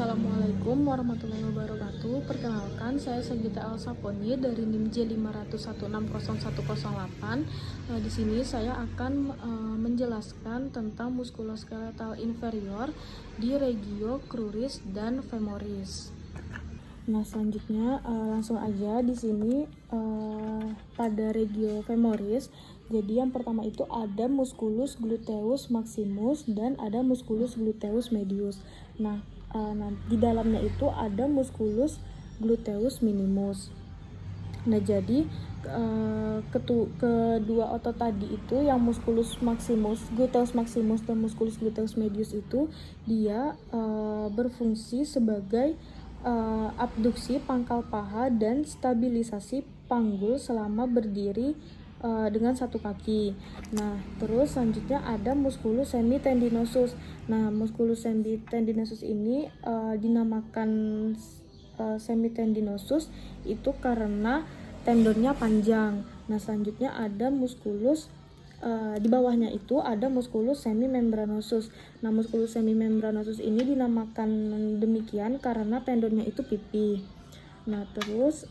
Assalamualaikum warahmatullahi wabarakatuh. Perkenalkan, saya Sanggita Elsaponi dari NIM J501601008. Di sini saya akan menjelaskan tentang muskuloskeletal inferior di regio cruris dan femoris. Nah, selanjutnya langsung aja di sini pada regio femoris. Jadi yang pertama itu ada musculus gluteus maximus dan ada musculus gluteus medius. Nah, di dalamnya itu ada musculus gluteus minimus. Nah, jadi kedua otot tadi itu yang musculus maximus, gluteus maximus dan musculus gluteus medius itu dia berfungsi sebagai abduksi pangkal paha dan stabilisasi panggul selama berdiri dengan satu kaki. Nah, terus selanjutnya ada musculus semitendinosus. Nah, musculus semitendinosus ini dinamakan semitendinosus itu karena tendonnya panjang. Nah, selanjutnya ada musculus di bawahnya itu ada musculus semimembranosus. Nah, musculus semimembranosus ini dinamakan demikian karena tendonnya itu pipih. Nah, terus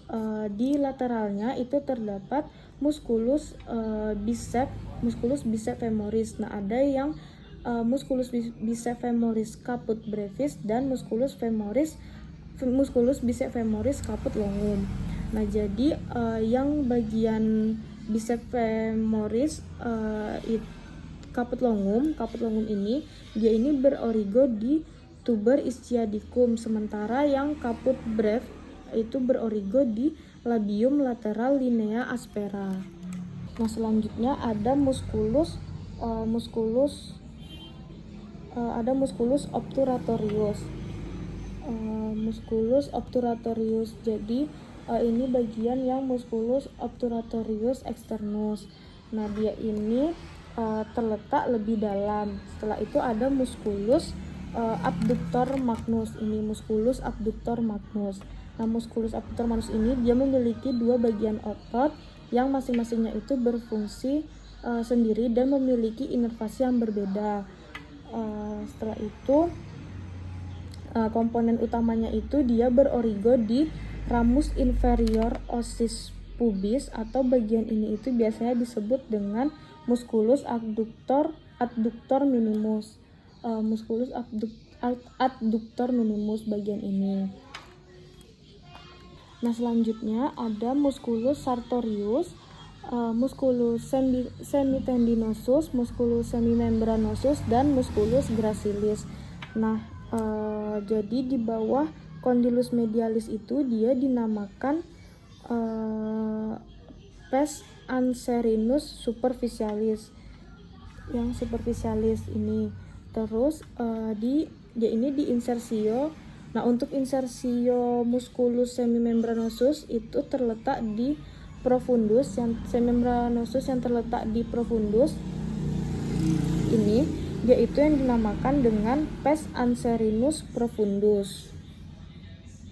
di lateralnya itu terdapat musculus bicep femoris. Nah, ada yang musculus bicep femoris caput brevis dan musculus bicep femoris caput longum. Nah, jadi yang bagian bicep femoris caput longum ini dia ini berorigo di tuber ischiadicum, sementara yang caput brevis itu berorigo di labium lateral linea aspera. Nah, selanjutnya ada musculus obturatorius. Musculus obturatorius. Jadi ini bagian yang musculus obturatorius externus. Nah, dia ini terletak lebih dalam. Setelah itu ada musculus abductor magnus. Ini musculus abductor magnus. Nah, musculus abductor magnus ini dia memiliki dua bagian otot yang masing-masingnya itu berfungsi sendiri dan memiliki inervasi yang berbeda. Setelah itu komponen utamanya itu dia berorigo di ramus inferior ossis pubis, atau bagian ini itu biasanya disebut dengan musculus adductor minimus. Musculus adductor minimus bagian ini. Nah, selanjutnya ada musculus sartorius, musculus semitendinosus, musculus semimembranosus, dan musculus gracilis. Nah, jadi di bawah condylus medialis itu dia dinamakan pes anserinus superficialis, yang superficialis ini. Terus dia ini di insersio. Nah, untuk insersio musculus semimembranosus itu terletak di profundus, yang semimembranosus yang terletak di profundus ini dia itu yang dinamakan dengan pes anserinus profundus.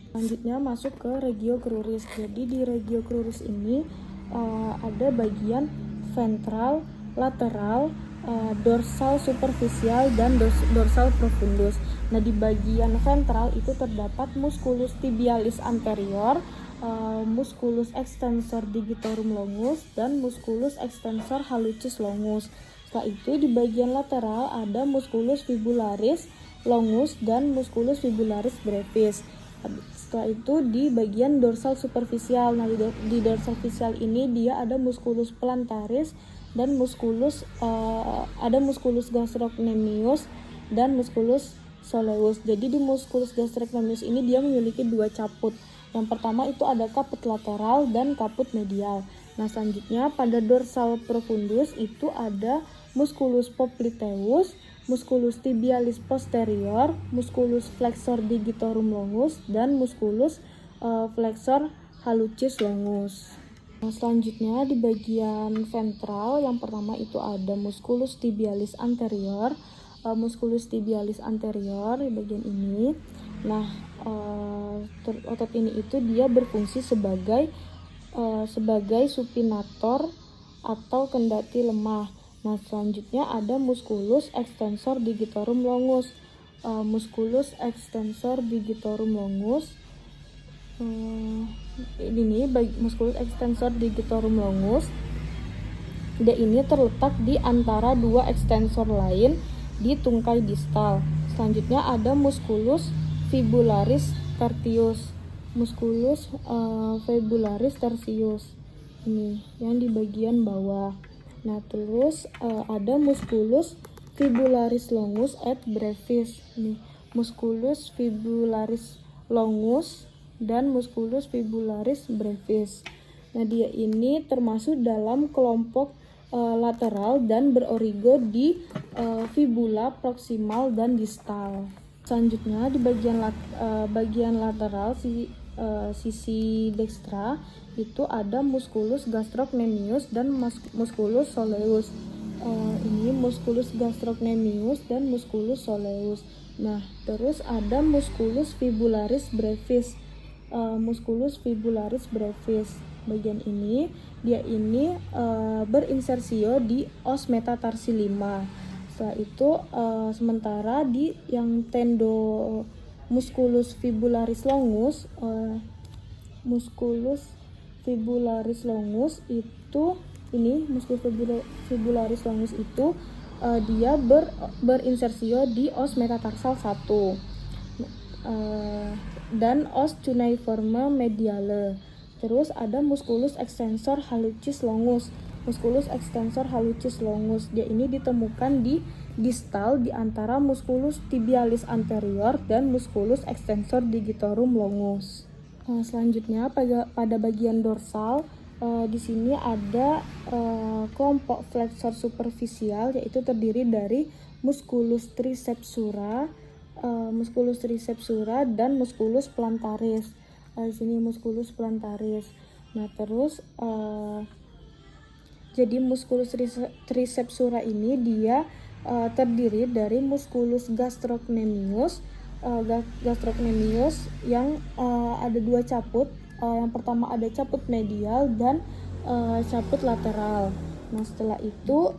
Selanjutnya masuk ke regio cruris. Jadi di regio cruris ini ada bagian ventral, lateral, dorsal superficial, dan dorsal profundus. Nah, di bagian ventral itu terdapat musculus tibialis anterior, musculus extensor digitorum longus, dan musculus extensor hallucis longus. Setelah itu di bagian lateral ada musculus fibularis longus dan musculus fibularis brevis. Setelah itu di bagian dorsal superficial. Nah, di dorsal superficial ini dia ada musculus plantaris dan musculus gastrocnemius dan musculus soleus. Jadi di musculus gastrocnemius ini dia memiliki dua caput. Yang pertama itu ada caput lateral dan caput medial. Nah, selanjutnya pada dorsal profundus itu ada musculus popliteus, musculus tibialis posterior, musculus flexor digitorum longus, dan musculus flexor hallucis longus. Nah, selanjutnya di bagian ventral yang pertama itu ada musculus tibialis anterior, musculus tibialis anterior di bagian ini. Nah, otot ini itu dia berfungsi sebagai supinator atau kendati lemah. Nah, selanjutnya ada musculus extensor digitorum longus. musculus extensor digitorum longus. Ini musculus extensor digitorum longus. Dia ini terletak di antara dua ekstensor lain di tungkai distal. Selanjutnya ada musculus fibularis tertius. Musculus fibularis tertius ini yang di bagian bawah. Nah, terus ada musculus fibularis longus et brevis. Ini musculus fibularis longus dan musculus fibularis brevis. Nah, dia ini termasuk dalam kelompok lateral dan berorigo di fibula proksimal dan distal. Selanjutnya di bagian lateral sisi dekstra itu ada musculus gastrocnemius dan musculus soleus. Ini musculus gastrocnemius dan musculus soleus. Nah, terus ada musculus fibularis brevis. Musculus fibularis brevis. Bagian ini dia ini berinsersio di os metatarsi 5. Setelah itu sementara di yang tendo musculus fibularis longus, musculus fibularis longus itu ini musculus fibularis longus itu dia berinsersio di os metatarsal 1 dan os cuneiforme mediale. Terus ada musculus extensor hallucis longus. Musculus extensor hallucis longus, dia ini ditemukan di distal di antara musculus tibialis anterior dan musculus extensor digitorum longus. Selanjutnya pada bagian dorsal di sini ada kelompok flexor superficial, yaitu terdiri dari musculus tricepsura, dan musculus plantaris. Di sini musculus plantaris. Nah, terus jadi musculus tricepsura ini dia terdiri dari musculus gastrocnemius yang ada dua caput. Yang pertama ada caput medial dan caput lateral. Nah, setelah itu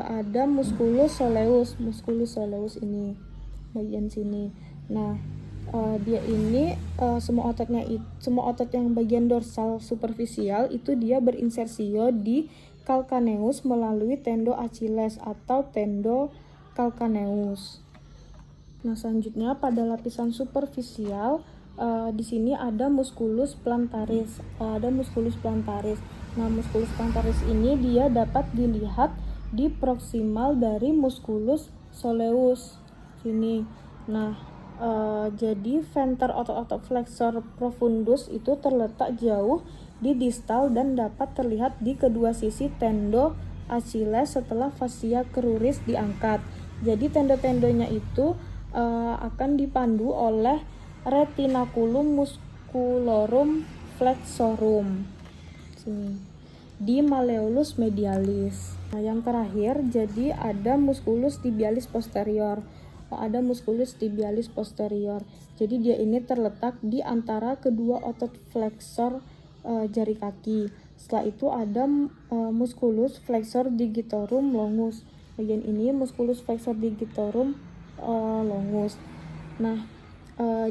ada musculus soleus ini bagian sini. Nah, dia ini semua otot yang bagian dorsal superficial itu dia berinsersio di calcaneus melalui tendo Achilles atau tendo calcaneus. Nah, selanjutnya pada lapisan superficial di sini ada musculus plantaris. Nah, musculus plantaris ini dia dapat dilihat di proksimal dari musculus soleus sini. Nah, jadi venter otot-otot flexor profundus itu terletak jauh di distal dan dapat terlihat di kedua sisi tendo Achilles setelah fascia cruris diangkat. Jadi tendo-tendonya itu akan dipandu oleh retinaculum musculorum flexorum sini di malleolus medialis. Nah, yang terakhir jadi ada musculus tibialis posterior. Jadi dia ini terletak di antara kedua otot flexor jari kaki. Setelah itu ada musculus flexor digitorum longus. Bagian ini musculus flexor digitorum longus. Nah,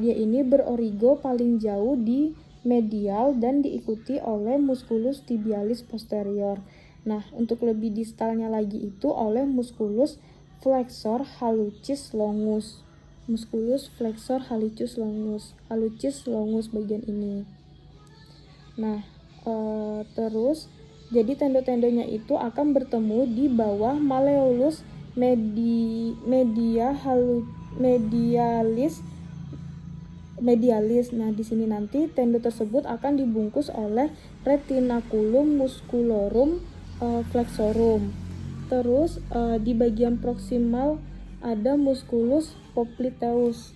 dia ini berorigo paling jauh di medial dan diikuti oleh musculus tibialis posterior. Nah, untuk lebih distalnya lagi itu oleh musculus flexor hallucis longus. Hallucis longus bagian ini. Nah, terus jadi tendo-tendonya itu akan bertemu di bawah malleolus medialis. Nah, di sini nanti tendo tersebut akan dibungkus oleh retinaculum musculorum flexorum. Terus di bagian proksimal ada musculus popliteus.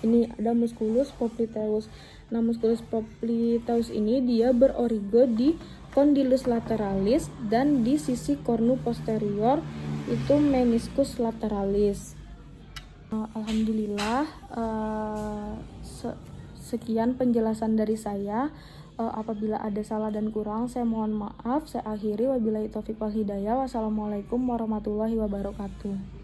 Ini ada musculus popliteus. Nah, musculus popliteus ini dia berorigo di condylus lateralis dan di sisi cornu posterior itu meniscus lateralis. Alhamdulillah, sekian penjelasan dari saya. Apabila ada salah dan kurang, saya mohon maaf. Saya akhiri, wabillahi taufiq wal hidayah. Wassalamualaikum warahmatullahi wabarakatuh.